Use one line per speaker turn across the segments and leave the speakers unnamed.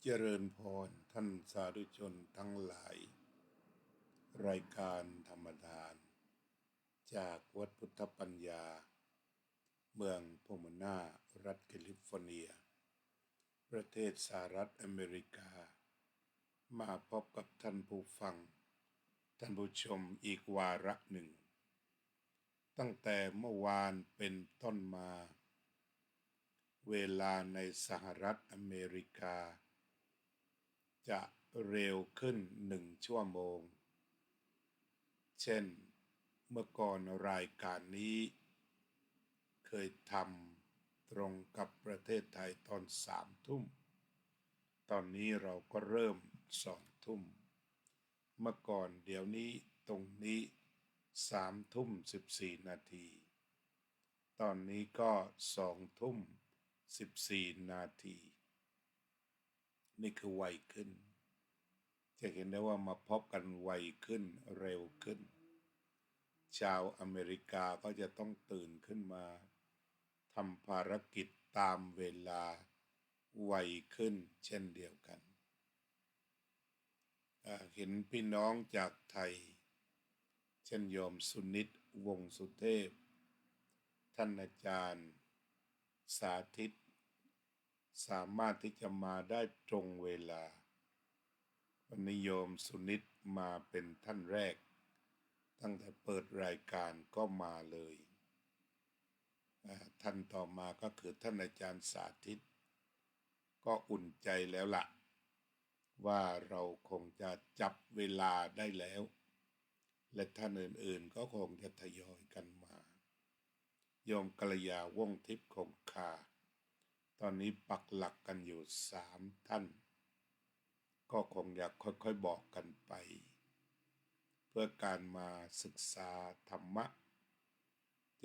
เจริญพรท่านสาธุชนทั้งหลายรายการธรรมทานจากวัดพุทธปัญญาเมืองโพโมนารัฐแคลิฟอร์เนียประเทศสหรัฐอเมริกามาพบกับท่านผู้ฟังท่านผู้ชมอีกวาระหนึ่งตั้งแต่เมื่อวานเป็นต้นมาเวลาในสหรัฐอเมริกาจะเร็วขึ้น1 ชั่วโมงเช่นเมื่อก่อนรายการนี้เคยทำตรงกับประเทศไทยตอน3 ทุ่มตอนนี้เราก็เริ่ม2 ทุ่มเมื่อก่อนเดี๋ยวนี้ตรงนี้3 ทุ่ม14 นาทีตอนนี้ก็2 ทุ่ม14 นาทีนี่คือไวขึ้นจะเห็นได้ว่ามาพบกันไวขึ้นเร็วขึ้นชาวอเมริกาก็จะต้องตื่นขึ้นมาทำภารกิจตามเวลาไวขึ้นเช่นเดียวกันเห็นพี่น้องจากไทยเช่นโยมสุนิตวงศ์สุเทพท่านอาจารย์สาธิตสามารถที่จะมาได้ตรงเวลาวันนี้โยมสุนิตมาเป็นท่านแรกตั้งแต่เปิดรายการก็มาเลยท่านต่อมาก็คือท่านอาจารย์สาธิตก็อุ่นใจแล้วล่ะว่าเราคงจะจับเวลาได้แล้วและท่านอื่นๆก็คงจะทยอยกันมาโยมกัลยาว่องทิพย์คงคาตอนนี้ปักหลักกันอยู่3 ท่านก็คงอยากค่อยๆบอกกันไปเพื่อการมาศึกษาธรรมะ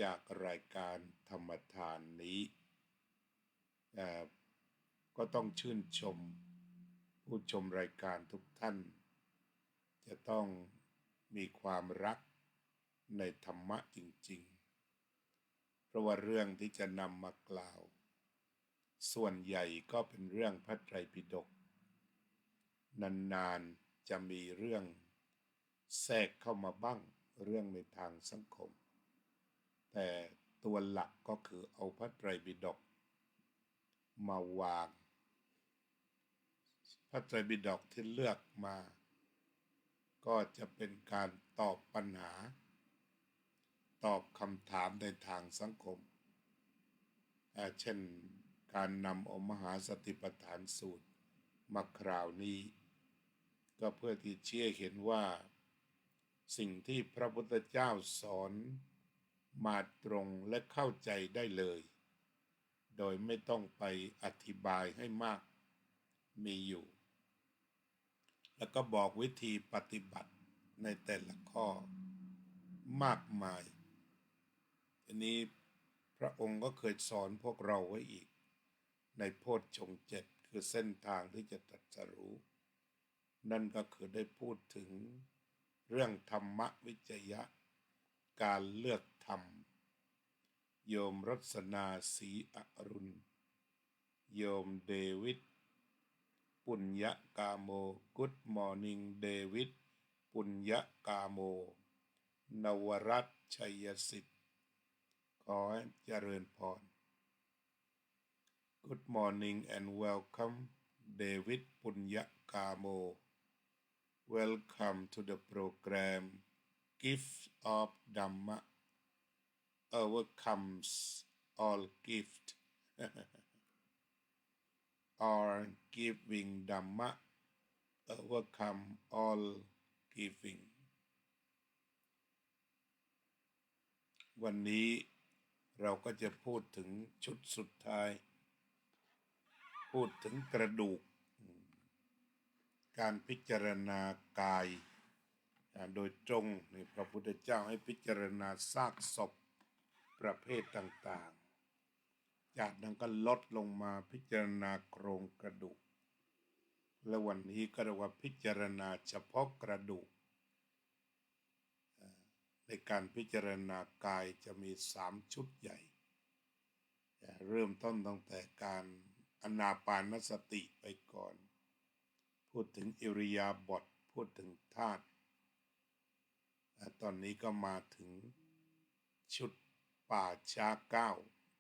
จากรายการธรรมทานนี้ก็ต้องชื่นชมผู้ชมรายการทุกท่านจะต้องมีความรักในธรรมะจริงๆเพราะว่าเรื่องที่จะนำมากล่าวส่วนใหญ่ก็เป็นเรื่องพระไตรปิฎกนานๆจะมีเรื่องแทรกเข้ามาบ้างเรื่องในทางสังคมแต่ตัวหลักก็คือเอาพระไตรปิฎกมาวางพระไตรปิฎกที่เลือกมาก็จะเป็นการตอบปัญหาตอบคำถามในทางสังคมเช่นการนำเอามหาสติปัฏฐานสูตรมาคราวนี้ก็เพื่อที่ชี้ให้เห็นว่าสิ่งที่พระพุทธเจ้าสอนมาตรงและเข้าใจได้เลยโดยไม่ต้องไปอธิบายให้มากมีอยู่แล้วก็บอกวิธีปฏิบัติในแต่ละข้อมากมายอันนี้พระองค์ก็เคยสอนพวกเราไว้อีกในโพชฌงค์ 7คือเส้นทางที่จะตรัสรู้นั่นก็คือได้พูดถึงเรื่องธรรมวิจยะการเลือกธรรมโยมรัศนาศรีอรุณโยมเดวิดปุญญกาโม Good Morning เดวิดปุญญกาโมนวรัตน์ชัยสิทธิ์ขอเจริญพร Good morning and welcome David Punyakamo Welcome to the program Gift of Dhamma overcomes all gift or giving Dhamma overcome all giving วันนี้เราก็จะพูดถึงชุดสุดท้ายพูดถึงกระดูกการพิจารณากายโดยตรงในพระพุทธเจ้าให้พิจารณาซากศพประเภทต่างๆจากนั้นก็ลดลงมาพิจารณาโครงกระดูกและวันนี้ก็เรียกว่าพิจารณาเฉพาะกระดูกในการพิจารณากายจะมี3 ชุดใหญ่เริ่มต้นตั้งแต่การอานาปานสติไปก่อน พูดถึงอิริยาบถพูดถึงธาตุตอนนี้ก็มาถึงชุดป่าช้า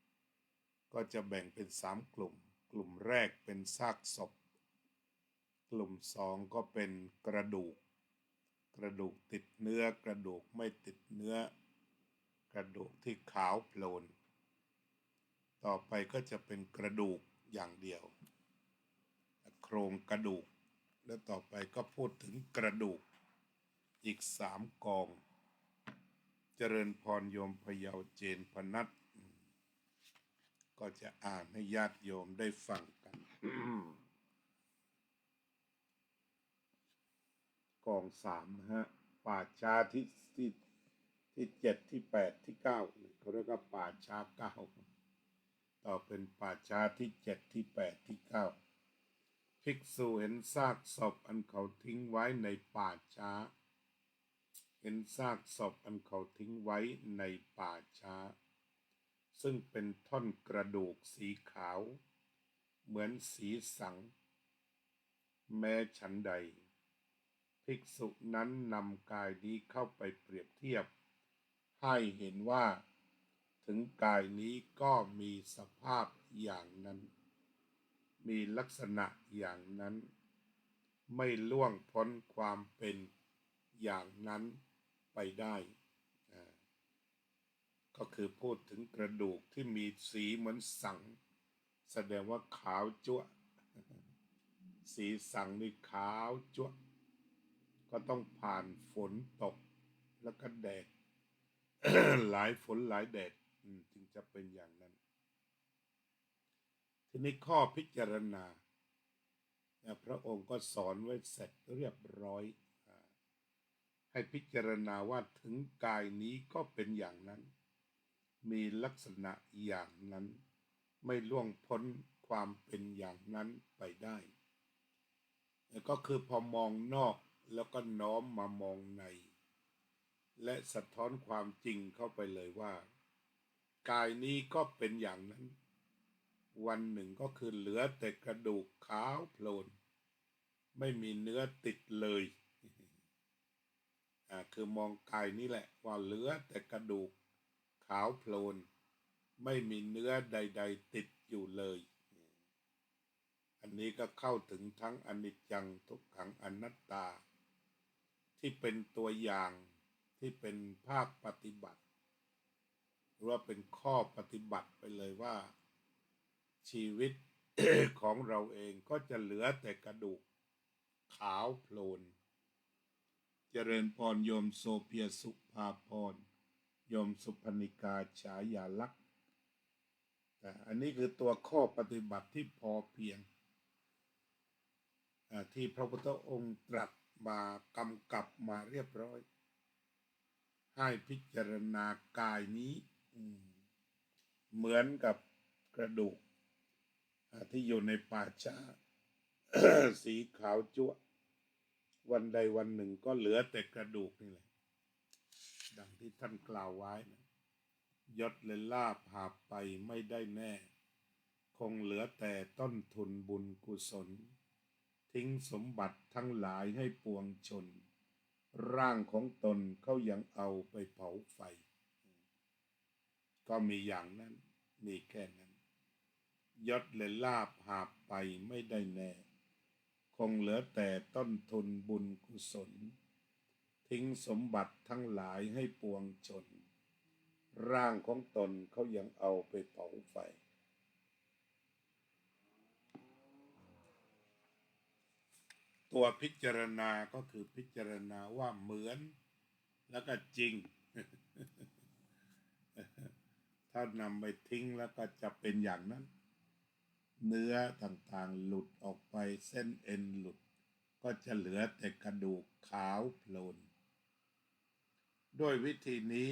9ก็จะแบ่งเป็น3กลุ่มกลุ่มแรกเป็นซากศพกลุ่ม2ก็เป็นกระดูกติดเนื้อกระดูกไม่ติดเนื้อกระดูกที่ขาวโพลนต่อไปก็จะเป็นกระดูกอย่างเดียวโครงกระดูกแล้วต่อไปก็พูดถึงกระดูกอีก3กองเจริญพรโยมพยาวเจนพนัสก็จะอ่านให้ญาติโยมได้ฟังกัน กอง3นะฮะป่าช้าที่7ที่8ที่9เขาเรียกว่าป่าช้า9ต่อเป็นป่าช้าที่7ที่8ที่9ภิกษุเห็นซากศพอันเขาทิ้งไว้ในป่าช้าเห็นซากศพอันเขาทิ้งไว้ในป่าช้าซึ่งเป็นท่อนกระดูกสีขาวเหมือนสีสังแม้ฉันใดภิกษุนั้นนำกายนี้เข้าไปเปรียบเทียบให้เห็นว่าถึงกายนี้ก็มีสภาพอย่างนั้นมีลักษณะอย่างนั้นไม่ล่วงพ้นความเป็นอย่างนั้นไปได้ก็คือพูดถึงกระดูกที่มีสีเหมือนสังแสดงว่าขาวจั๊วสีสังนี่ขาวจั๊วก็ต้องผ่านฝนตกแล้วก็แดด หลายฝนหลายแดดจึงจะเป็นอย่างนั้นทีนี้ข้อพิจารณาพระองค์ก็สอนไว้เสร็จเรียบร้อยให้พิจารณาว่าถึงกายนี้ก็เป็นอย่างนั้นมีลักษณะอย่างนั้นไม่ล่วงพ้นความเป็นอย่างนั้นไปได้ก็คือพอมองนอกแล้วก็น้อมมามองในและสะท้อนความจริงเข้าไปเลยว่ากายนี้ก็เป็นอย่างนั้นวันหนึ่งก็คือเหลือแต่กระดูกขาวโพลนไม่มีเนื้อติดเลยคือมองกายนี้แหละว่าเหลือแต่กระดูกขาวโพลนไม่มีเนื้อใดๆติดอยู่เลยอันนี้ก็เข้าถึงทั้งอนิจจังทุกขังอนัตตาที่เป็นตัวอย่างที่เป็นภาคปฏิบัติหรือว่าเป็นข้อปฏิบัติไปเลยว่าชีวิต ของเราเองก็จะเหลือแต่กระดูกขาวโพลนเจริญพรโยมโซเพียสุภาพรโยมสุพนิกาฉายาลักษณ์อันนี้คือตัวข้อปฏิบัติที่พอเพียงที่พระพุทธองค์ตรัสมากำกับมาเรียบร้อยให้พิจารณากายนี้เหมือนกับกระดูกที่อยู่ในป่าช้า สีขาวจั๊ววันใดวันหนึ่งก็เหลือแต่กระดูกนี่แหละดังที่ท่านกล่าวไว้นะยศและลาภหาไปไม่ได้แน่คงเหลือแต่ต้นทุนบุญกุศลทิ้งสมบัติทั้งหลายให้ปวงชนร่างของตนเขายังเอาไปเผาไฟก็มีอย่างนั้นมีแค่นั้นยศและลาภหาไปไม่ได้แน่คงเหลือแต่ต้นทุนบุญกุศลทิ้งสมบัติทั้งหลายให้ปวงชนร่างของตนเขายังเอาไปเผาไฟตัวพิจารณาก็คือพิจารณาว่าเหมือนแล้วก็จริง ถ้านำไปทิ้งแล้วก็จะเป็นอย่างนั้นเนื้อต่างๆหลุดออกไปเส้นเอ็นหลุดก็จะเหลือแต่กระดูกขาวโพลนด้วยวิธีนี้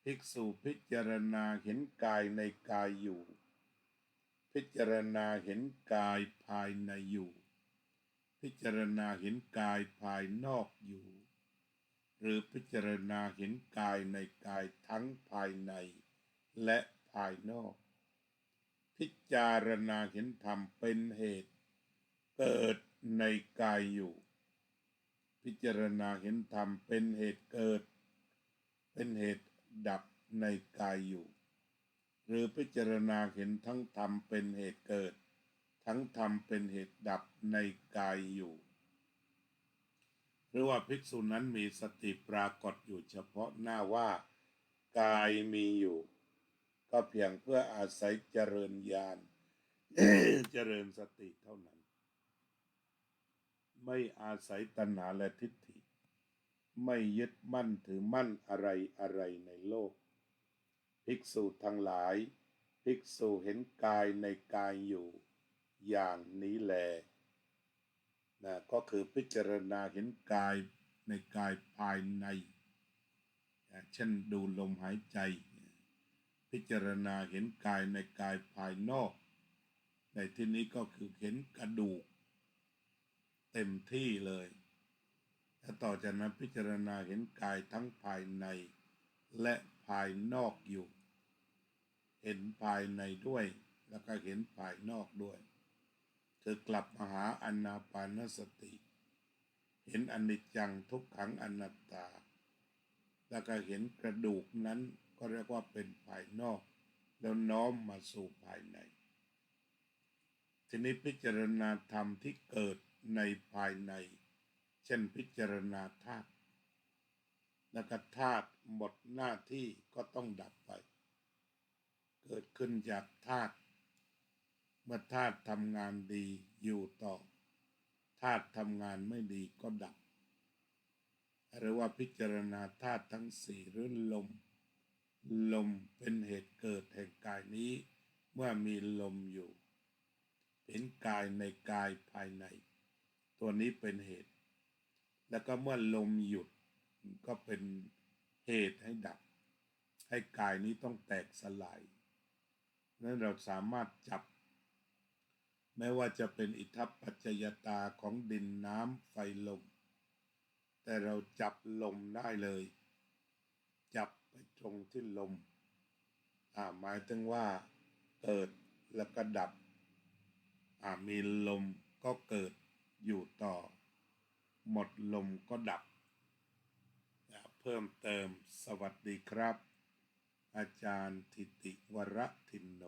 ภิกษุพิจารณาเห็นกายในกายอยู่พิจารณาเห็นกายภายในอยู่พิจารณาเห็นกายภายนอกอยู่หรือพิจารณาเห็นกายในกายทั้งภายในและภายนอกพิจารณาเห็นธรรมเป็นเหตุเกิด ในกายอยู่พิจารณาเห็นธรรมเป็นเหตุเกิดเป็นเหตุดับในกายอยู่หรือพิจารณาเห็นทั้งธรรมเป็นเหตุเกิดทั้งธรรมเป็นเหตุดับในกายอยู่หรือว่าภิกษุนั้นมีสติปรากฏอยู่เฉพาะหน้าว่ากายมีอยู่ก็เพียงเพื่ออาศัยเจริญญาณ เจริญสติเท่านั้นไม่อาศัยตัณหาและทิฏฐิไม่ยึดมั่นถือมั่นอะไรในโลกภิกษุทั้งหลายภิกษุเห็นกายในกายอยู่อย่างนี้แลนะก็คือพิจารณาเห็นกายในกายภายในเช่นดูลมหายใจพิจารณาเห็นกายในกายภายนอกในที่นี้ก็คือเห็นกระดูกเต็มที่เลยและต่อจากนั้นพิจารณาเห็นกายทั้งภายในและภายนอกอยู่เห็นภายในด้วยแล้วก็เห็นภายนอกด้วยคือกลับมาหาอานาปานสติเห็นอนิจจังทุกขังอนัตตาแล้วก็เห็นกระดูกนั้นก็เรียกว่าเป็นภายนอกแล้วน้อมมาสู่ภายในทีนี้พิจารณาธรรมที่เกิดในภายในเช่นพิจารณาธาตุแล้วก็ธาตุหมดหน้าที่ก็ต้องดับไปเกิดขึ้นจากธาตุเมื่อธาตุทำงานดีอยู่ต่อธาตุทำงานไม่ดีก็ดับหรือว่าพิจารณาธาตุทั้งสี่หรือลมเป็นเหตุเกิดแห่งกายนี้เมื่อมีลมอยู่เห็นกายในกายภายในตัวนี้เป็นเหตุแล้วก็เมื่อลมหยุดก็เป็นเหตุให้ดับให้กายนี้ต้องแตกสลายนั้นเราสามารถจับแม้ว่าจะเป็นอิทัปปัจจยตาของดินน้ำไฟลมแต่เราจับลมได้เลยจับไปตรงที่ลมหมายถึงว่าเกิดแล้วก็ดับมีลมก็เกิดอยู่ต่อหมดลมก็ดับเพิ่มเติมสวัสดีครับอาจารย์ทิติวรทินโน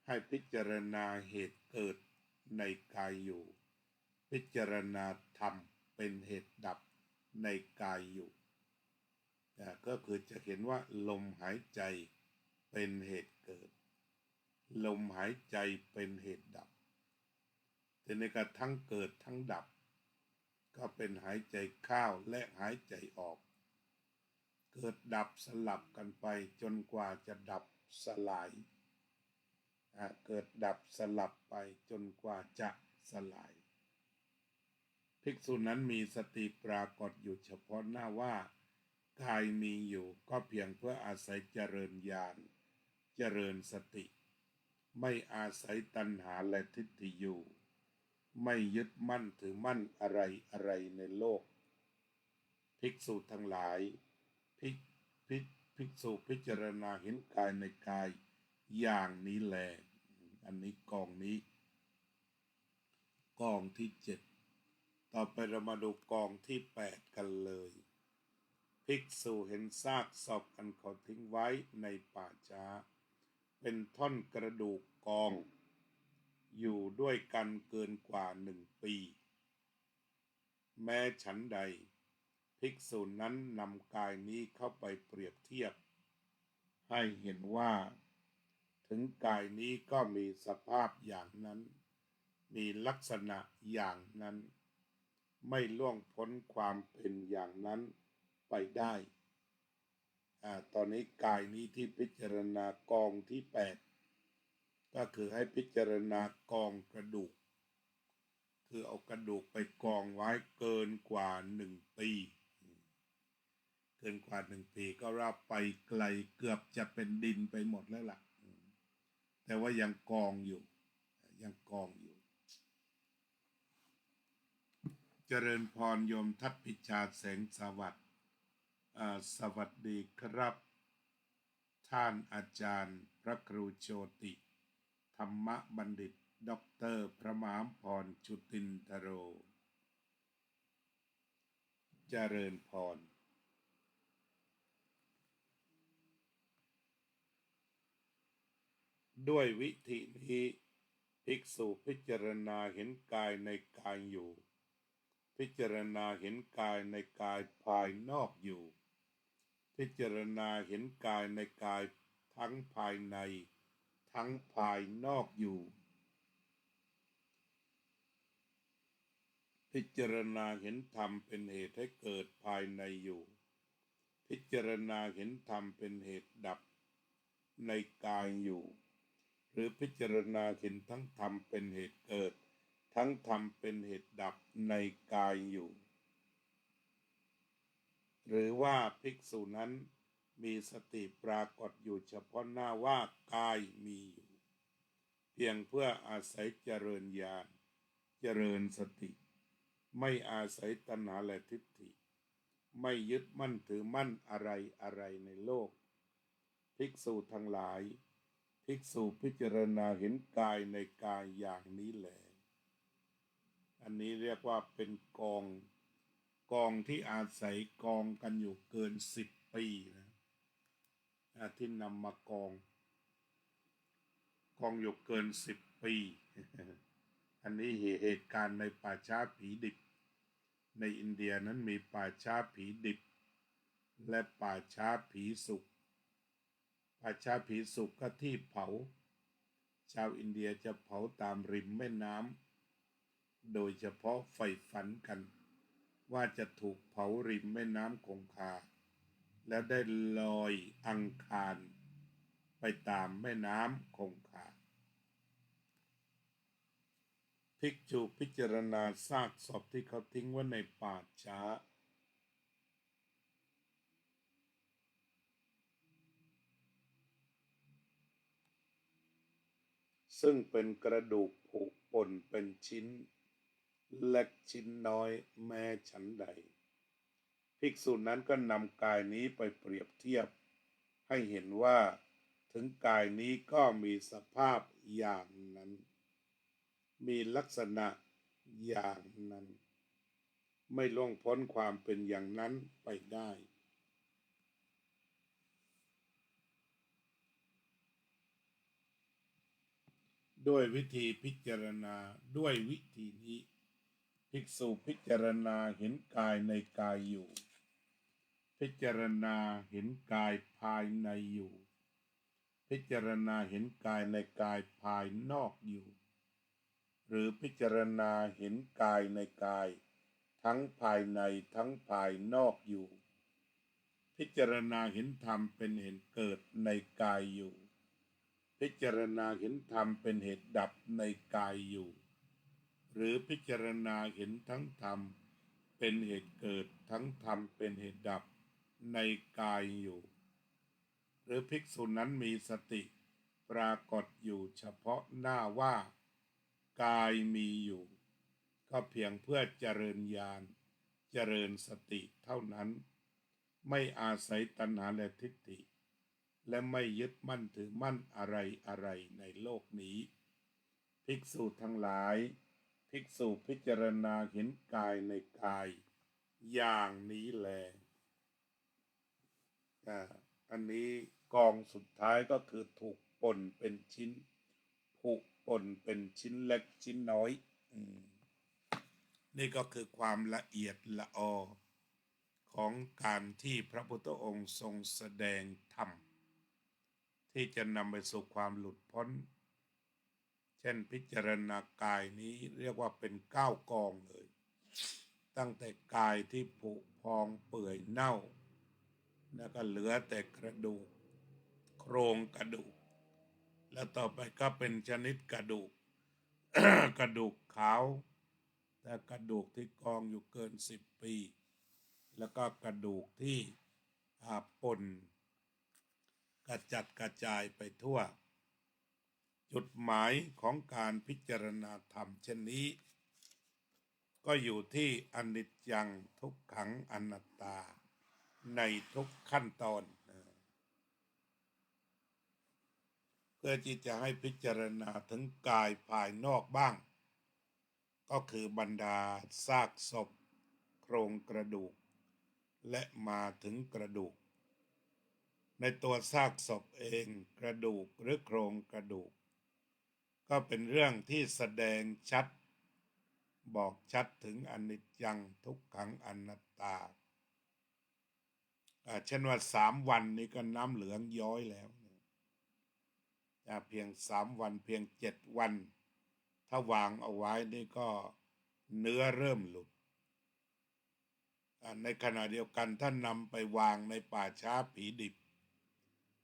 ให้พิจารณาเหตุเกิดในกายอยู่พิจารณาธรรมเป็นเหตุดับในกายอยู่ก็คือจะเห็นว่าลมหายใจเป็นเหตุเกิดลมหายใจเป็นเหตุดับแต่ในกระทั้งเกิดทั้งดับก็เป็นหายใจเข้าและหายใจออกเกิดดับสลับกันไปจนกว่าจะดับสลายเกิดดับสลับไปจนกว่าจะสลายภิกษุนั้นมีสติปรากฏอยู่เฉพาะหน้าว่ากายมีอยู่ก็เพียงเพื่ออาศัยเจริญญาณเจริญสติไม่อาศัยตัณหาและทิฏฐิอยู่ไม่ยึดมั่นถือมั่นอะไรในโลกภิกษุทั้งหลายภิกษุพิจารณาเห็นกายในกายอย่างนี้แลอันนี้กองนี้กองที่7ต่อไปเรามาดูกองที่8กันเลยภิกษุเห็นซากศพอันเขาทิ้งไว้ในป่าช้าเป็นท่อนกระดูกกองอยู่ด้วยกันเกินกว่า1 ปีแม้ฉันใดภิกษุนั้นนำกายนี้เข้าไปเปรียบเทียบให้เห็นว่าถึงกายนี้ก็มีสภาพอย่างนั้นมีลักษณะอย่างนั้นไม่ล่วงพ้นความเป็นอย่างนั้นไปได้ตอนนี้กายนี้ที่พิจารณากองที่8ก็คือให้พิจารณากองกระดูกคือเอากระดูกไปกองไว้เกินกว่า1 ปีเกินกว่า1 ปีก็ราบไปไกลเกือบจะเป็นดินไปหมดแล้วล่ะแต่ว่ายังกองอยู่เจริญพรโยมทัพพิชาแสงสวัสดิ์สวัสดีครับท่านอาจารย์พระครูโชติธรรมบัณฑิต ด็อกเตอร์พระมหาพรชุตินทโรเจริญพรด้วยวิธีนี้ภิกษุพิจารณาเห็นกายในกายอยู่พิจารณาเห็นกายในกายภายนอกอยู่พิจารณาเห็นกายในกายทั้งภายในทั้งภายนอกอยู่พิจารณาเห็นธรรมเป็นเหตุให้เกิดภายในอยู่พิจารณาเห็นธรรมเป็นเหตุดับในกายอยู่หรือพิจารณาเห็นทั้งธรรมเป็นเหตุเกิดทั้งธรรมเป็นเหตุดับในกายอยู่หรือว่าภิกษุนั้นมีสติปรากฏอยู่เฉพาะหน้าว่ากายมีอยู่เพียงเพื่ออาศัยเจริญญาณเจริญสติไม่อาศัยตัณหาและทิฏฐิไม่ยึดมั่นถือมั่นอะไรในโลกภิกษุทั้งหลายภิกษุพิจารณาเห็นกายในกายอย่างนี้แหละอันนี้เรียกว่าเป็นกองที่อาศัยกองกันอยู่เกิน10 ปีนะที่นำมากองอยู่เกิน10 ปีอันนี้เหตุการณ์ในป่าช้าผีดิบในอินเดียนั้นมีป่าช้าผีดิบและป่าช้าผีสุกป่าช้าผีสุกก็ที่เผาชาวอินเดียจะเผาตามริมแม่น้ำโดยเฉพาะใฝ่ฝันกันว่าจะถูกเผาริมแม่น้ำคงคาแล้วได้ลอยอังคารไปตามแม่น้ำคงคาภิกษุพิจารณาซากศพที่เขาทิ้งไว้ในป่าช้าซึ่งเป็นกระดูกผุป่นเป็นชิ้นเล็กชิ้นน้อยแม้ฉันใดภิกษุนั้นก็นำกายนี้ไปเปรียบเทียบให้เห็นว่าถึงกายนี้ก็มีสภาพอย่างนั้นมีลักษณะอย่างนั้นไม่ล่วงพ้นความเป็นอย่างนั้นไปได้ด้วยวิธีพิจารณาด้วยวิธีนี้ภิกษุพิจารณาเห็นกายในกายอยู่พิจารณาเห็นกายภายในอยู่พิจารณาเห็นกายในกายภายนอกอยู่หรือพิจารณาเห็นกายในกายทั้งภายในทั้งภายนอกอยู่พิจารณาเห็นธรรมเป็นเหตุเกิดในกายอยู่พิจารณาเห็นธรรมเป็นเหตุดับในกายอยู่หรือพิจารณาเห็นทั้งธรรมเป็นเหตุเกิดทั้งธรรมเป็นเหตุดับในกายอยู่หรือภิกษุนั้นมีสติปรากฏอยู่เฉพาะหน้าว่ากายมีอยู่ก็เพียงเพื่อเจริญญาณเจริญสติเท่านั้นไม่อาศัยตัณหาและทิฏฐิและไม่ยึดมั่นถือมั่นอะไรในโลกนี้ภิกษุทั้งหลายภิกษุพิจารณาเห็นกายในกายอย่างนี้แลอันนี้กองสุดท้ายก็คือถูกป่นเป็นชิ้นผุป่นเป็นชิ้นเล็กชิ้นน้อยนี่ก็คือความละเอียดละออของการที่พระพุทธองค์ทรงแสดงธรรมที่จะนำไปสู่ความหลุดพ้นเช่นพิจารณากายนี้เรียกว่าเป็น9 กองเลยตั้งแต่กายที่ผุพองเปื่อยเน่าแล้วก็เหลือแต่กระดูกโครงกระดูกแล้วต่อไปก็เป็นชนิดกระดูก กระดูกขาวแต่กระดูกที่กองอยู่เกิน10 ปีแล้วก็กระดูกที่ป่นกระจัดกระจายไปทั่วจุดหมายของการพิจารณาธรรมเช่นนี้ก็อยู่ที่อนิจจังทุกขังอนัตตาในทุกขั้นตอนเพื่ พื่อที่จะให้พิจารณาถึงกายภายนอกบ้างก็คือบรรดาซากศพโครงกระดูกและมาถึงกระดูกในตัวซากศพเองกระดูกหรือโครงกระดูกก็เป็นเรื่องที่แสดงชัดบอกชัดถึงอนิจจังทุกขังอนัตตาเช่นว่า3 วันนี้ก็น้ำเหลืองย้อยแล้วเพียง3 วันเพียง7 วันถ้าวางเอาไว้นี่ก็เนื้อเริ่มหลุดในขณะเดียวกันท่านนำไปวางในป่าช้าผีดิบ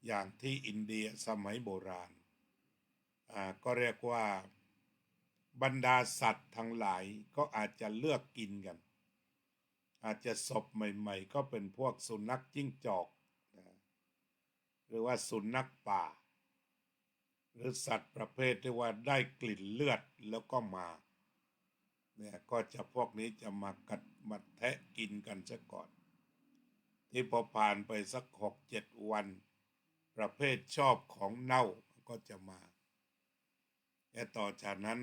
อย่างที่อินเดียสมัยโบราณก็เรียกว่าบรรดาสัตว์ทั้งหลายก็อาจจะเลือกกินกันอาจจะศพใหม่ๆก็เป็นพวกสุนัขจิ้งจอกหรือว่าสุนัขป่าหรือสัตว์ประเภทที่ว่าได้กลิ่นเลือดแล้วก็มาเนี่ยก็จะพวกนี้จะมากัดมาแทะกินกันซะก่อนที่พอผ่านไปสัก6-7 วันประเภทชอบของเน่าก็จะมาและต่อจากนั้น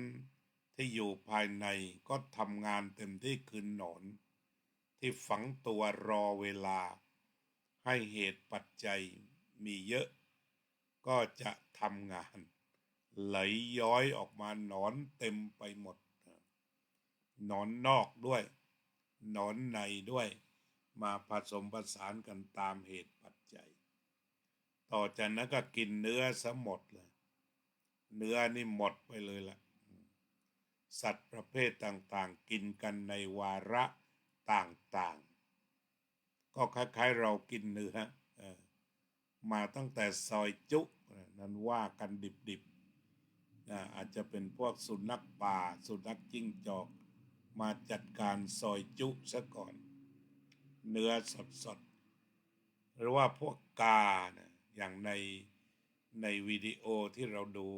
ที่อยู่ภายในก็ทำงานเต็มที่คือหนอนที่ฝังตัวรอเวลาให้เหตุปัจจัยมีเยอะก็จะทำงานไหลย้อยออกมาหนอนเต็มไปหมดหนอนนอกด้วยหนอนในด้วยมาผสมผสานกันตามเหตุปัจจัยต่อจากนั้นก็กินเนื้อซะหมดเลยเนื้อนี่หมดไปเลยล่ะสัตว์ประเภทต่างๆกินกันในวาระต่างๆก็คล้ายๆเรากินเนื้อมาตั้งแต่ซอยจุนั้นว่ากันดิบๆอาจจะเป็นพวกสุนัขป่าสุนัขจิ้งจอกมาจัดการซอยจุซะก่อนเนื้อสดๆหรือว่าพวกกานะอย่างในวิดีโอที่เราดู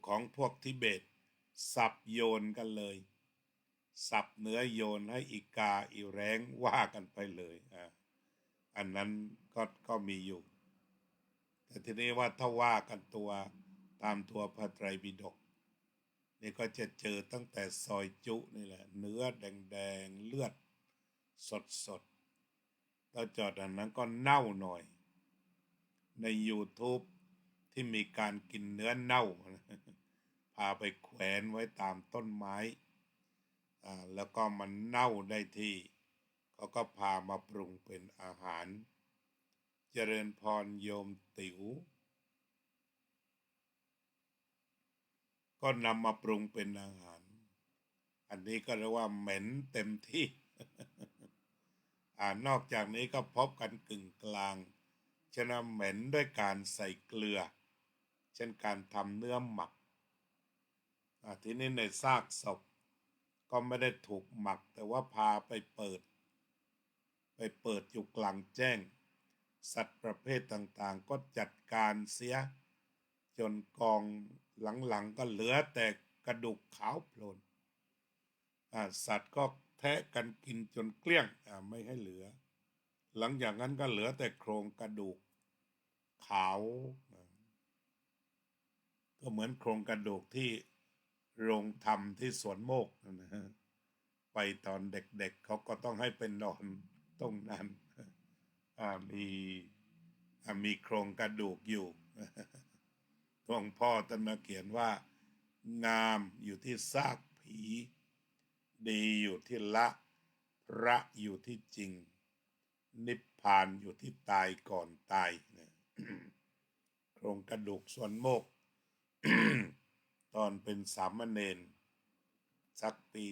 ของพวกทิเบตสับโยนกันเลยสับเนื้อโยนให้อีกาอีแร้งว่ากันไปเลยอันนั้นก็มีอยู่แต่ทีนี้ว่าถ้าว่ากันตัวตามตัวพระไตรปิฎกนี่ก็จะเจอตั้งแต่ซอยจุนี่แหละเนื้อแดงๆเลือดสดแล้วจอดอันนั้นก็เน่าหน่อยใน YouTube ที่มีการกินเนื้อเน่าพาไปแขวนไว้ตามต้นไม้แล้วก็มันเน่าได้ที่เขาก็พามาปรุงเป็นอาหารเจริญพรโยมติ๋วก็นำมาปรุงเป็นอาหารอันนี้ก็เรียกว่าเหม็นเต็มที่นอกจากนี้ก็พบกันกึ่งกลางฉะนั้นเหม็นด้วยการใส่เกลือเช่นการทำเนื้อหมักทีนี้ในซากศพก็ไม่ได้ถูกหมักแต่ว่าพาไปเปิดอยู่กลางแจ้งสัตว์ประเภทต่างๆก็จัดการเสียจนกองหลังๆก็เหลือแต่กระดูกขาวโพลนสัตว์ก็แทะกันกินจนเกลี้ยงไม่ให้เหลือหลังจากนั้นก็เหลือแต่โครงกระดูกขาวก็เหมือนโครงกระดูกที่โรงทำที่สวนโมกนะฮะไปตอนเด็กๆเขาก็ต้องให้เป็นนอนตรงนั้นมีโครงกระดูกอยู่หลวงพ่อท่านมาเขียนว่างามอยู่ที่ซากผีดีอยู่ที่ละพระอยู่ที่จริงนิพพานอยู่ที่ตายก่อนตายนะโครงกระดูกส่วนโมก ตอนเป็นสามเณรสักปี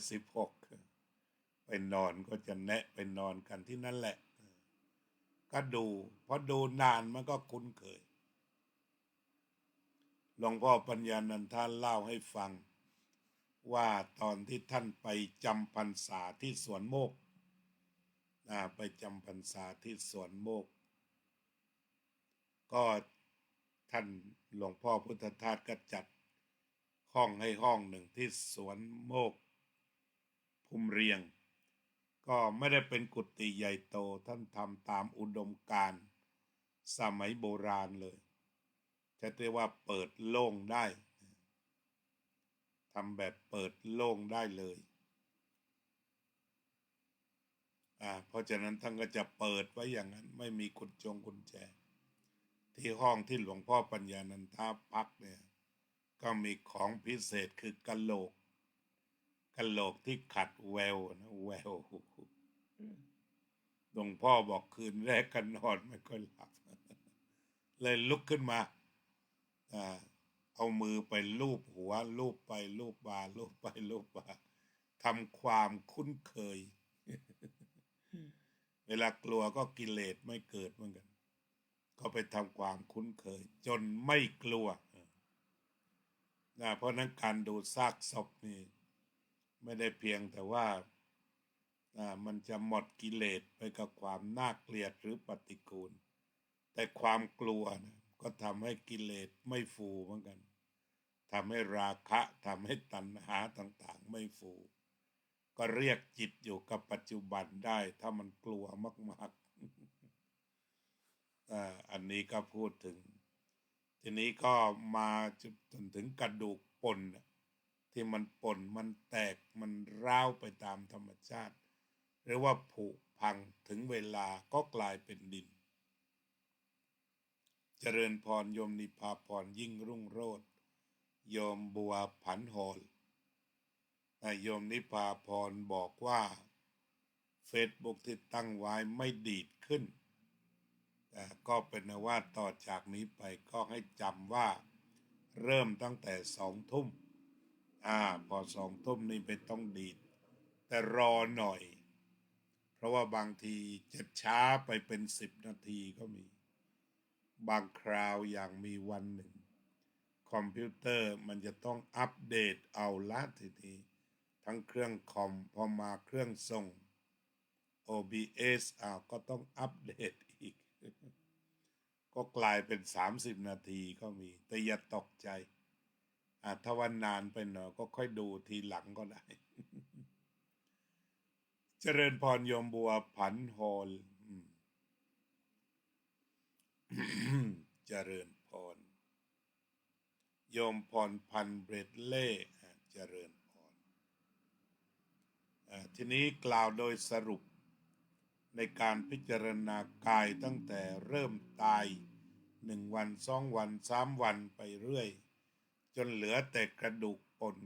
2516ไปนอนก็จะแนะไปนอนกันที่นั่นแหละก็ดูพอดูนานมันก็คุ้นเคยหลวงพ่อปัญญานันทาเล่าให้ฟังว่าตอนที่ท่านไปจำพรรษาที่สวนโมกไปจำพรรษาที่สวนโมกก็ท่านหลวงพ่อพุทธทาสก็จัดห้องให้ห้องหนึ่งที่สวนโมกภูมิเรียงก็ไม่ได้เป็นกุฏิใหญ่โตท่านทำตามอุดมการณ์ สมัยโบราณเลยจะเรียกว่าเปิดโล่งได้ทำแบบเปิดโล่งได้เลยเพราะฉะนั้นท่านก็จะเปิดไว้อย่างนั้นไม่มีกุญแจที่ห้องที่หลวงพ่อปัญญานันทพักเนี่ยก็มีของพิเศษคือกะโหลกที่ขัดแววนะแววหลวงพ่อบอกคืนแรกกันนอนไม่ค่อยหลับเลยลุกขึ้นมาเอามือไปลูบหัวลูบไปลูบบ่าลูบไปลูบบ่าทำความคุ้นเคยเวลากลัวก็กิเลสไม่เกิดเหมือนกันก็ไปทำความคุ้นเคยจนไม่กลัวเพราะนั้นการดูซากศพนี่ไม่ได้เพียงแต่ว่ามันจะหมดกิเลสไปกับความน่าเกลียดหรือปฏิกูลแต่ความกลัวนะก็ทำให้กิเลสไม่ฟูเหมือนกันทำให้ราคะทำให้ตัณหาต่างๆไม่ฟูก็เรียกจิตอยู่กับปัจจุบันได้ถ้ามันกลัวมากๆอันนี้ก็พูดถึงทีนี้ก็มาจนถึงกระดูกป่นที่มันป่นมันแตกมันร้าวไปตามธรรมชาติหรือว่าผุพังถึงเวลาก็กลายเป็นดินเจริญพรโยมนิพาพรยิ่งรุ่งโรจน์โยมบัวผันโหลโยมนิพาพรบอกว่าเฟซบุ๊กที่ตั้งไว้ไม่ดีดขึ้นก็เป็นว่าต่อจากนี้ไปก็ให้จำว่าเริ่มตั้งแต่20:00พอ20:00นี่ไม่ต้องดีดแต่รอหน่อยเพราะว่าบางทีจะช้าไปเป็น10 นาทีก็มีบางคราวอย่างมีวันหนึ่งคอมพิวเตอร์มันจะต้องอัปเดตเอาละทีนี้ทั้งเครื่องคอมพอมาเครื่องส่ง OBS ก็ต้องอัปเดตอีกก็กลายเป็น30 นาทีก็มีแต่อย่าตกใจถ้าวันนานไปหน่อยก็ค่อยดูทีหลังก็ได้เจริญพรโยมบัวผันโฮลเจริญพรโยมพรพันเบรดเล่เจริญพรทีนี้กล่าวโดยสรุปในการพิจารณากายตั้งแต่เริ่มตาย1 วัน2 วัน3 วันไปเรื่อยจนเหลือแต่กระดูกป่น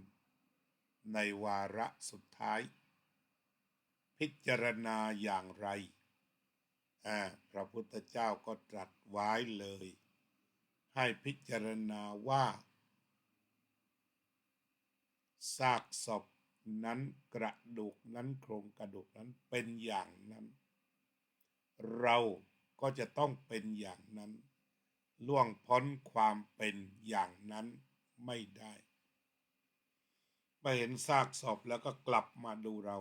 ในวาระสุดท้ายพิจารณาอย่างไรพระพุทธเจ้าก็ตรัสไว้เลยให้พิจารณาว่าซากศพนั้นกระดูกนั้นโครงกระดูกนั้นเป็นอย่างนั้นเราก็จะต้องเป็นอย่างนั้นล่วงพ้นความเป็นอย่างนั้นไม่ได้ไปเห็นซากศพแล้วก็กลับมาดูเรา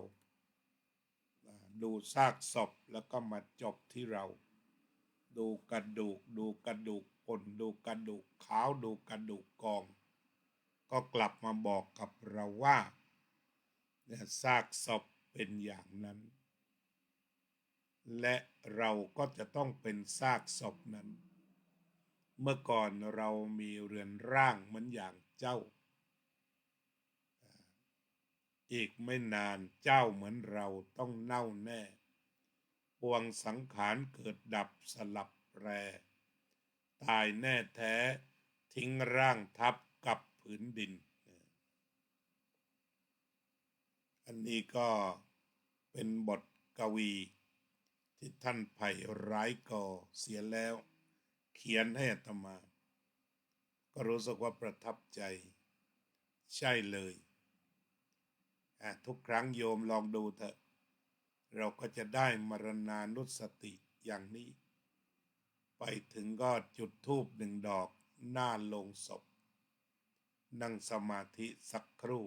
ดูซากศพแล้วก็มาจบที่เราดูกระดูกป่นดูกระดูกขาวดูกระดูกกองก็กลับมาบอกกับเราว่าเนี่ยซากศพเป็นอย่างนั้นและเราก็จะต้องเป็นซากศพนั้นเมื่อก่อนเรามีเรือนร่างเหมือนอย่างเจ้าอีกไม่นานเจ้าเหมือนเราต้องเน่าแน่ปวงสังขารเกิดดับสลับแปรตายแน่แท้ทิ้งร่างทับกับผืนดินอันนี้ก็เป็นบทกวีที่ท่านไผ่ร้ายก่อเสียแล้วเขียนให้อาตมาก็รู้สึกว่าประทับใจใช่เลยทุกครั้งโยมลองดูเถอะเราก็จะได้มรณานุสติอย่างนี้ไปถึงก็จุดธูป1 ดอกหน้าโลงศพนั่งสมาธิสักครู่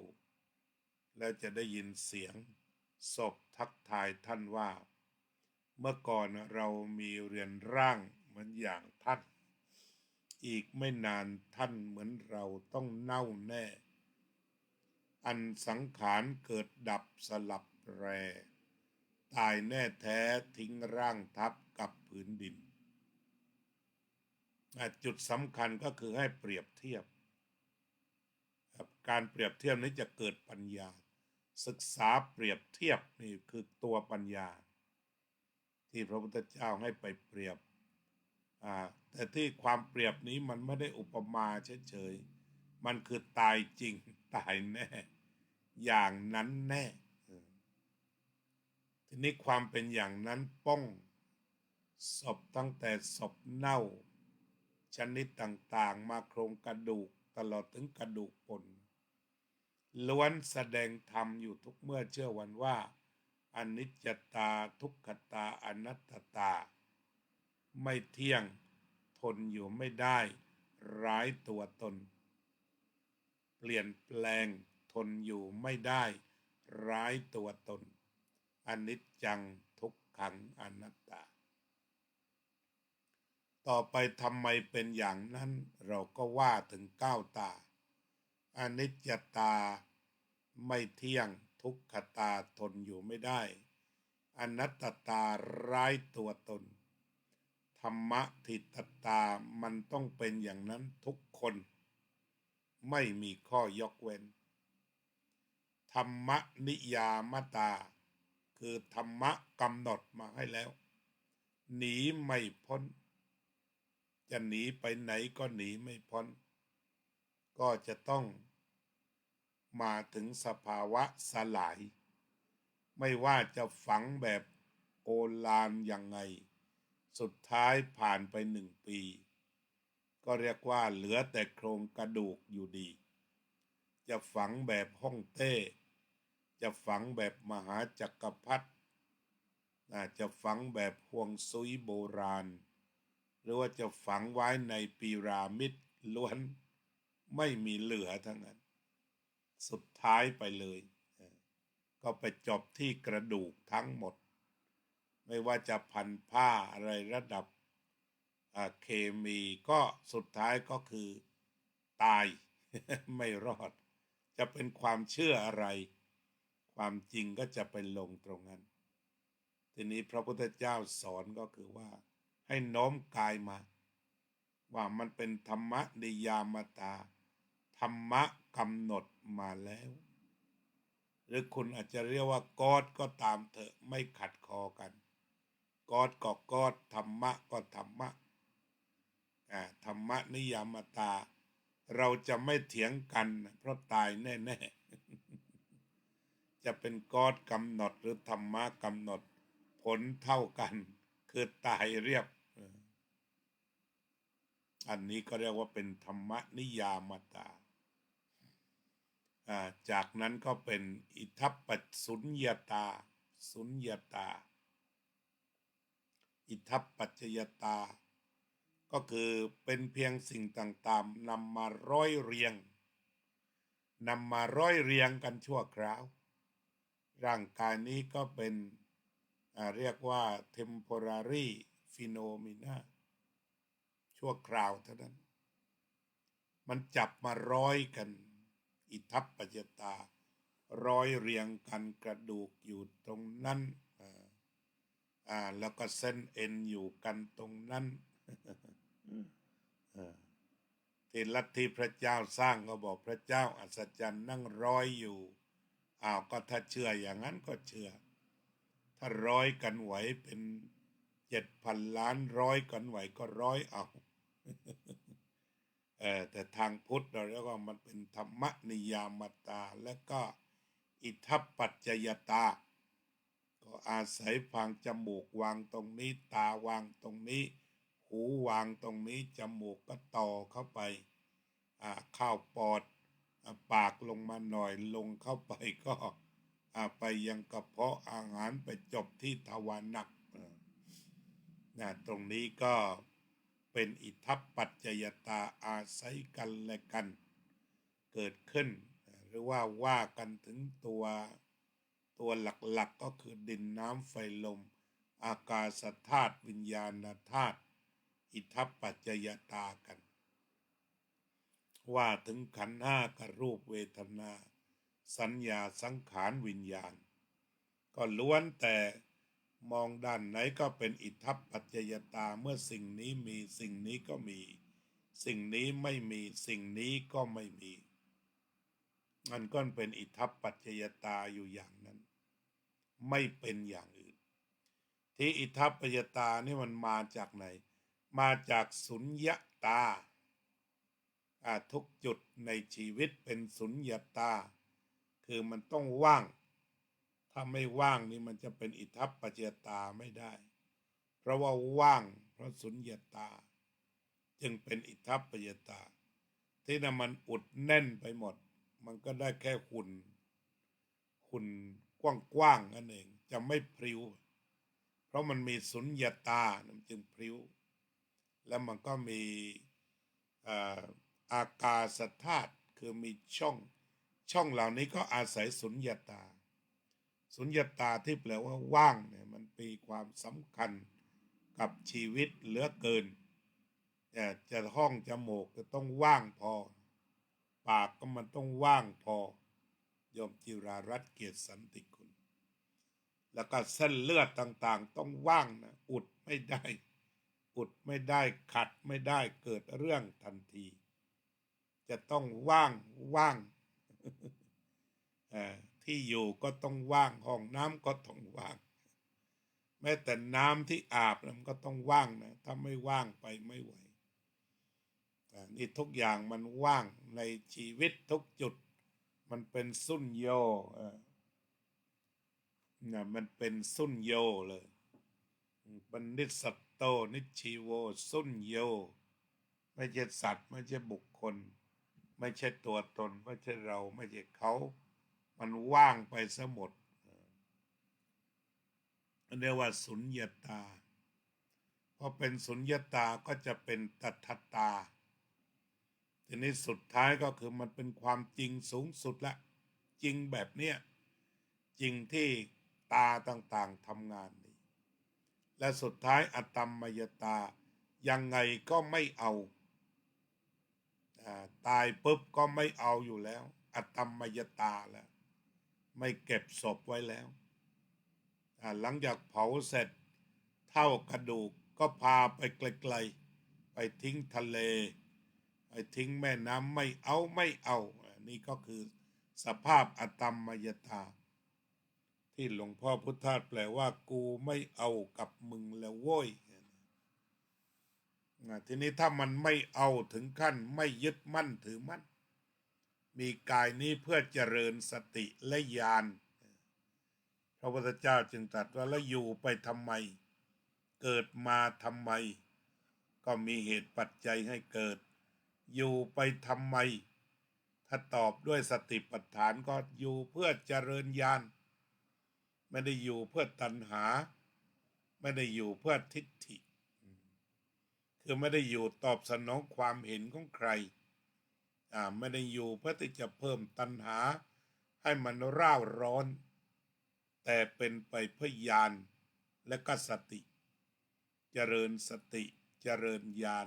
แล้วจะได้ยินเสียงศพทักทายท่านว่าเมื่อก่อนเรามีเรือนร่างเหมือนอย่างท่านอีกไม่นานท่านเหมือนเราต้องเน่าแน่อันสังขารเกิดดับสลับแปรตายแน่แท้ทิ้งร่างทับกับผืนดิน จุดสำคัญก็คือให้เปรียบเทียบการเปรียบเทียบนี้จะเกิดปัญญาศึกษาเปรียบเทียบนี่คือตัวปัญญาที่พระพุทธเจ้าให้ไปเปรียบแต่ที่ความเปรียบนี้มันไม่ได้อุปมาเฉยๆมันคือตายจริงตายแน่อย่างนั้นแน่ทีนี้ความเป็นอย่างนั้นป้องศพตั้งแต่ศพเน่าชนิดต่างๆมาโครงกระดูกตลอดถึงกระดูกป่นล้วนแสดงธรรมอยู่ทุกเมื่อเชื่อวันว่าอนิจจตาทุกขตาอนัตตาไม่เที่ยงทนอยู่ไม่ได้ร้ายตัวตนเปลี่ยนแปลงทนอยู่ไม่ได้ร้ายตัวตนอนิจจังทุกขังอนัตตาต่อไปทำไมเป็นอย่างนั้นเราก็ว่าถึง9 ตาอนิจจตาไม่เที่ยงทุกขตาทนอยู่ไม่ได้อนัตตาร้ายตัวตนธรรมะทิตตามันต้องเป็นอย่างนั้นทุกคนไม่มีข้อยกเว้นธรรมนิยามตาคือธรรมะกำหนดมาให้แล้วหนีไม่พ้นจะหนีไปไหนก็หนีไม่พ้นก็จะต้องมาถึงสภาวะสลายไม่ว่าจะฝังแบบโอฬารยังไงสุดท้ายผ่านไป1 ปีก็เรียกว่าเหลือแต่โครงกระดูกอยู่ดีจะฝังแบบฮ่องเต้จะฝังแบบมหาจักรพรรดิจะฝังแบบฮวงซุยโบราณหรือว่าจะฝังไว้ในพีระมิดล้วนไม่มีเหลือทั้งนั้นสุดท้ายไปเลยก็ไปจบที่กระดูกทั้งหมดไม่ว่าจะพันผ้าอะไรระดับเคมีก็สุดท้ายก็คือตาย ไม่รอดจะเป็นความเชื่ออะไรความจริงก็จะไปลงตรงนั้นทีนี้พระพุทธเจ้าสอนก็คือว่าให้โน้มกายมาว่ามันเป็นธรรมนิยามตาธรรมะกำหนดมาแล้วหรือคุณอาจจะเรียกว่ากอดก็ตามเถอะไม่ขัดคอกันกอดก็กอดธรรมะก็ธรรมะธรรมนิยามตาเราจะไม่เถียงกันเพราะตายแน่ๆจะเป็นกอดกำหนดหรือธรรมะกำหนดผลเท่ากันคือตายเรียบอันนี้ก็เรียกว่าเป็นธรรมนิยามตาจากนั้นก็เป็นอิทัปปัจสุญญตาสุญญตาอิทัปปัจจยตาก็คือเป็นเพียงสิ่งต่างๆนำมาร้อยเรียงกันชั่วคราวร่างกายนี้ก็เป็นเรียกว่า temporary phenomena ชั่วคราวเท่านั้นมันจับมาร้อยกันอิทัปปัจจตาร้อยเรียงกันกระดูกอยู่ตรงนั้นแล้วก็เส้นเอ็นอยู่กันตรงนั้นที่ลัทธิพระเจ้าสร้างก็บอกพระเจ้าอัศจรรย์นั่งร้อยอยู่ก็ถ้าเชื่ออย่างนั้นก็เชื่อถ้าร้อยกันไหวเป็น7,000 ล้านร้อยกันไหวก็ร้อยเอาแต่ทางพุทธเราเรียกว่ามันเป็นธรรมนิยามตาและก็อิทัปปัจจยตาก็อาศัยฟังจมูกวางตรงนี้ตาวางตรงนี้หูวางตรงนี้จมูกก็ต่อเข้าไปเข้าปอดปากลงมาหน่อยลงเข้าไปก็ไปยังกระเพาะอาหารไปจบที่ทวารหนักตรงนี้ก็เป็นอิทัปปัจจยตาอาศัยกันและกันเกิดขึ้นหรือว่ากันถึงตัวหลักๆก็คือดินน้ำไฟลมอากาศธาตุวิญญาณธาตุอิทัปปัจจยตากันว่าถึงขันธ์ห้ากับรูปเวทนาสัญญาสังขารวิญญาณก็ล้วนแต่มองด้านไหนก็เป็นอิทัปปัจจยตาเมื่อสิ่งนี้มีสิ่งนี้ก็มี สิ่งนี้ไม่มีสิ่งนี้ก็ไม่มีมันก็เป็นอิทธัปปัจจยตาอยู่อย่างนั้นไม่เป็นอย่างอื่นที่อิทธัปปัจจยตานี่มันมาจากไหนมาจากสุญญตาทุกจุดในชีวิตเป็นสุญญตาคือมันต้องว่างถ้าไม่ว่างนี่มันจะเป็นอิทธัปปัจจยตาไม่ได้เพราะว่าว่างเพราะสุญญตาจึงเป็นอิทธัปปัจจยตาที่นั่นมันอุดแน่นไปหมดมันก็ได้แค่หุ่นกว้างๆนั่นเองจะไม่พริ้วเพราะมันมีสุญญตามันจึงพริ้วแล้วมันก็มีอากาศธาตุคือมีช่องเหล่านี้ก็อาศัยสุญญตาสุญญตาที่แปลว่าว่างเนี่ยมันมีความสำคัญกับชีวิตเหลือเกินจะห้องจมูกก็ต้องว่างพอปากก็มันต้องว่างพอโยมจิรารัตน์เกียรติสันติคุณแล้วก็เส้นเลือดต่างๆต้องว่างนะอุดไม่ได้ขัดไม่ได้เกิดเรื่องทันทีจะต้องว่างที่อยู่ก็ต้องว่างห้องน้ำก็ต้องว่างแม้แต่น้ำที่อาบมันก็ต้องว่างนะถ้าไม่ว่างไปไม่ไหวนี่ทุกอย่างมันว่างในชีวิตทุกจุดมันเป็นสุญโญมันเป็นสุญโญเลยปณิสสัตโตนิชีโวสุญโญไม่ใช่สัตว์ไม่ใช่บุคคลไม่ใช่ตัวตนไม่ใช่เราไม่ใช่เขามันว่างไปซะหมดเรียกว่าสุญญตาพอเป็นสุญญตาก็จะเป็นตัทตาทีนี้สุดท้ายก็คือมันเป็นความจริงสูงสุดละจริงแบบเนี้ยจริงที่ตาต่างๆทำงานดีและสุดท้ายอตัมมยตายังไงก็ไม่เอาตายปุ๊บก็ไม่เอาอยู่แล้วอตัมมยตาแล้วไม่เก็บศพไว้แล้วหลังจากเผาเสร็จเท่ากระดูกก็พาไปไกลๆไปทิ้งทะเลไปทิ้งแม่น้ำไม่เอานี่ก็คือสภาพอตัมมยตาที่หลวงพ่อพุทธทาสแปลว่ากูไม่เอากับมึงแล้วโว้ยทีนี้ถ้ามันไม่เอาถึงขั้นไม่ยึดมั่นถือมั่นมีกายนี้เพื่อเจริญสติและญาณพระพุทธเจ้าจึงตรัสว่าแล้วอยู่ไปทำไมเกิดมาทำไมก็มีเหตุปัจจัยให้เกิดอยู่ไปทำไมถ้าตอบด้วยสติปัฏฐานก็อยู่เพื่อเจริญญาณไม่ได้อยู่เพื่อตัณหาไม่ได้อยู่เพื่อทิฏฐิคือไม่ได้อยู่ตอบสนองความเห็นของใครไม่ได้อยู่เพื่อที่จะเพิ่มตัณหาให้มันร่าร้อนแต่เป็นไปเพื่อญาณและก็สติเจริญสติเจริญญาณ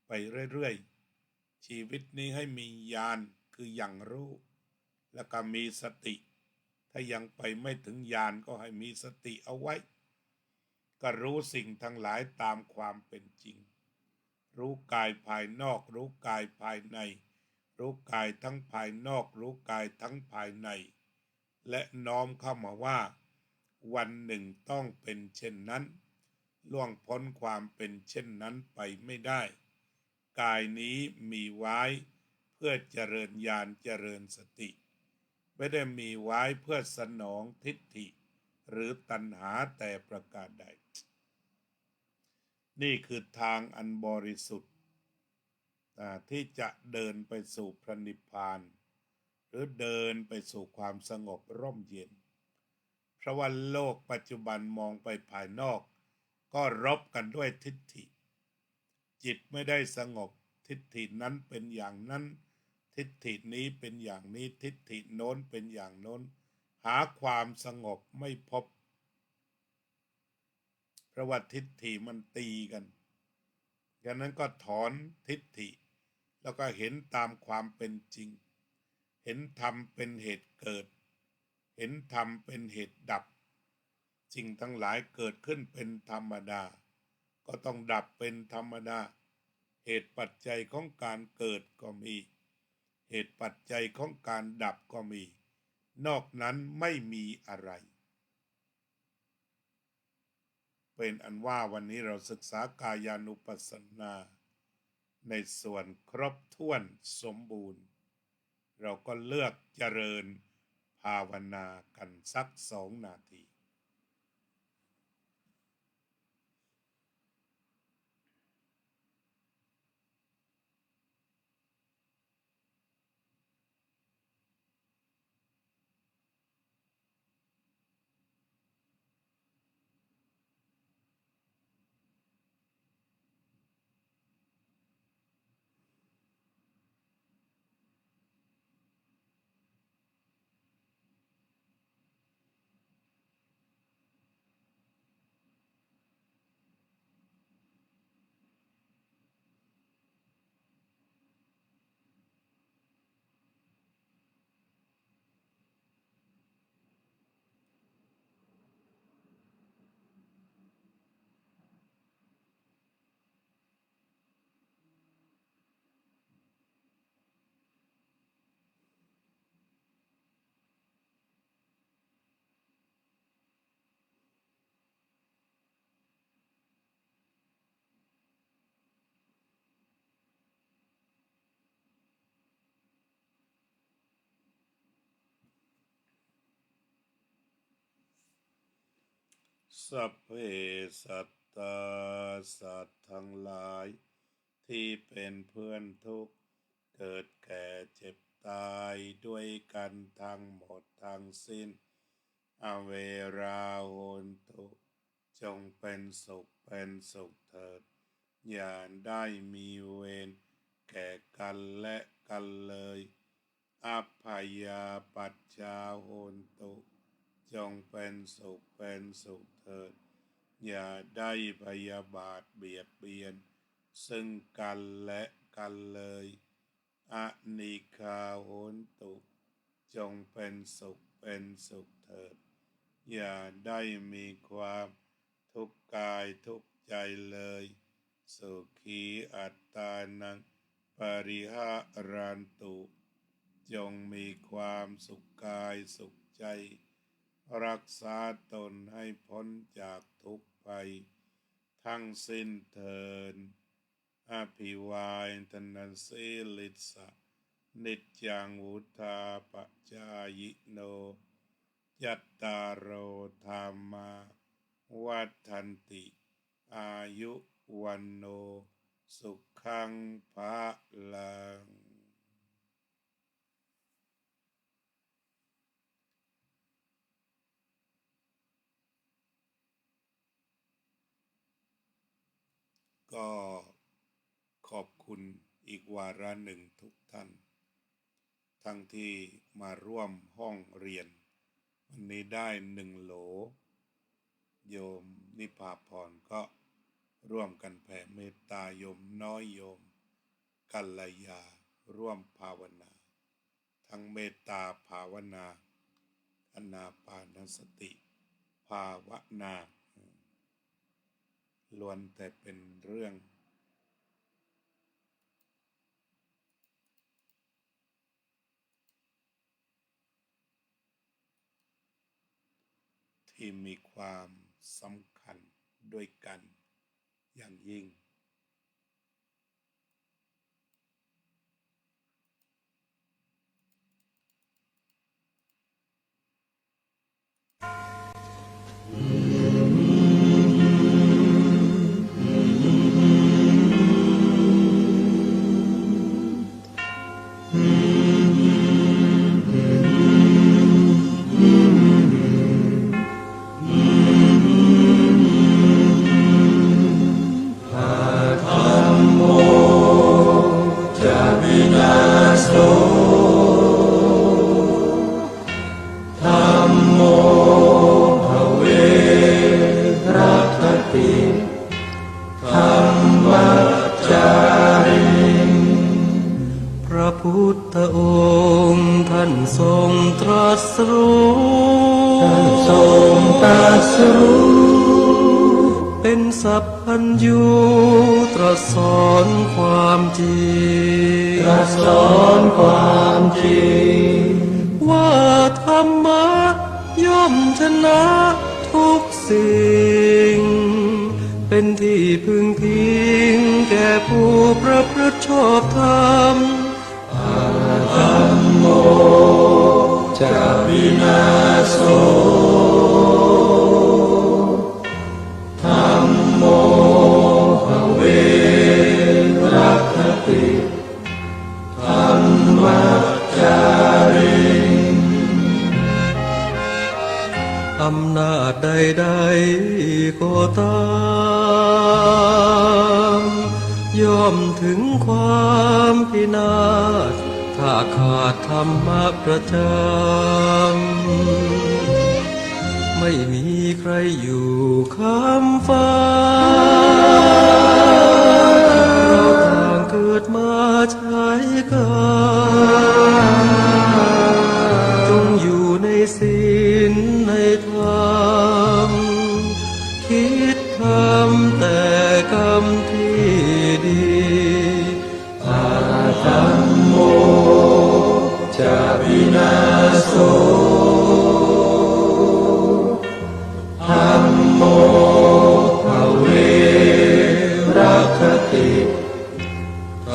ไปเรื่อยๆชีวิตนี้ให้มีญาณคืออย่างรู้แล้วก็มีสติถ้ายังไปไม่ถึงญาณก็ให้มีสติเอาไว้ก็รู้สิ่งทั้งหลายตามความเป็นจริงรู้กายภายนอกรู้กายภายในรู้กายทั้งภายนอกรู้กายทั้งภายในและน้อมเข้ามาว่าวันหนึ่งต้องเป็นเช่นนั้นล่วงพ้นความเป็นเช่นนั้นไปไม่ได้กายนี้มีไว้เพื่อเจริญญาณเจริญสติไม่ได้มีไว้เพื่อสนองทิฏฐิหรือตัณหาแต่ประการใดนี่คือทางอันบริสุทธิ์ที่จะเดินไปสู่พระนิพพานหรือเดินไปสู่ความสงบร่มเย็นเพราะว่าโลกปัจจุบันมองไปภายนอกก็รบกันด้วยทิฏฐิจิตไม่ได้สงบทิฏฐินั้นเป็นอย่างนั้นทิฏฐินี้เป็นอย่างนี้ทิฏฐิโน้นเป็นอย่างโน้นหาความสงบไม่พบเพราะว่าทิฏฐิมันตีกันดังนั้นก็ถอนทิฏฐิแล้วก็เห็นตามความเป็นจริงเห็นธรรมเป็นเหตุเกิดเห็นธรรมเป็นเหตุดับสิ่งทั้งหลายเกิดขึ้นเป็นธรรมดาก็ต้องดับเป็นธรรมดา เหตุปัจจัยของการเกิดก็มีเหตุปัจจัยของการดับก็มีนอกนั้นไม่มีอะไรเป็นอันว่าวันนี้เราศึกษากายานุปัสสนาในส่วนครบถ้วนสมบูรณ์เราก็เลือกเจริญภาวนากันสัก2 นาทีสัพเพสัตตาสัตว์ทั้งหลายที่เป็นเพื่อนทุกข์เกิดแก่เจ็บตายด้วยกันทั้งหมดทั้งสิ้นอเวราโหนตุจงเป็นสุขเถิดอย่าได้มีเวรแก่กันและกันเลยอัพพยาปัจจาโหนตุจงเป็นสุขเถิดอย่าได้พยาบาทเบียดเบียนซึ่งกันและกันเลยอนิฆาโหนตุจงเป็นสุขเถิดอย่าได้มีความทุกข์กายทุกข์ใจเลยสุขีอัตตานังปริหารันตุจงมีความสุขกายสุขใจรักษาตนให้พ้นจากทุกข์ภัยทั้งสิ้นเถิดอภิวายทนาสิลิสะนิจจังวุธาปจายโนยัตตารโรธรรมาวัฏฏันติอายุวันโนสุขังภะลังก็ขอบคุณอีกวาระหนึ่งทุกท่านทั้งที่มาร่วมห้องเรียนวันนี้ได้1 โหลโยมนิพาพรก็ร่วมกันแผ่เมตตาโยมน้อยโยมกัลยาร่วมภาวนาทั้งเมตตาภาวนาอานาปานสติภาวนาล้วนแต่เป็นเรื่องที่มีความสำคัญด้วยกันอย่างยิ่ง
เป็นสัพพัญ ยูตรัสสอนความจริง
ตรัสสอนความจริง
ว่าธรรมะย่อมชนะทุกสิ่ง เป็นที่พึงพิงแก่ผู้ประพฤติชอบธรรม
ธัมโมจะวินาโสธัมโมภเวรัคติธัมมัจจาริง
อำนาจใดๆก็ตาม ย่อมถึงความพินาศถ้าขาดธรรมะประจำไม่มีใครอยู่คำฟ้าเราต่างเกิดมาใช้กันจงอยู่ในศีลในธรรมคิดทำแต่กรรมที่ดี
ธัมโมจะวินาโสธัมโมภเวรัคติ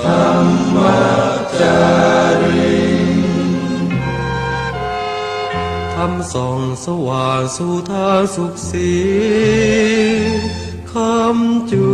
ธัมมัจจาริง
ทำส่องสว่างสู่ทางสุขสีคำจุ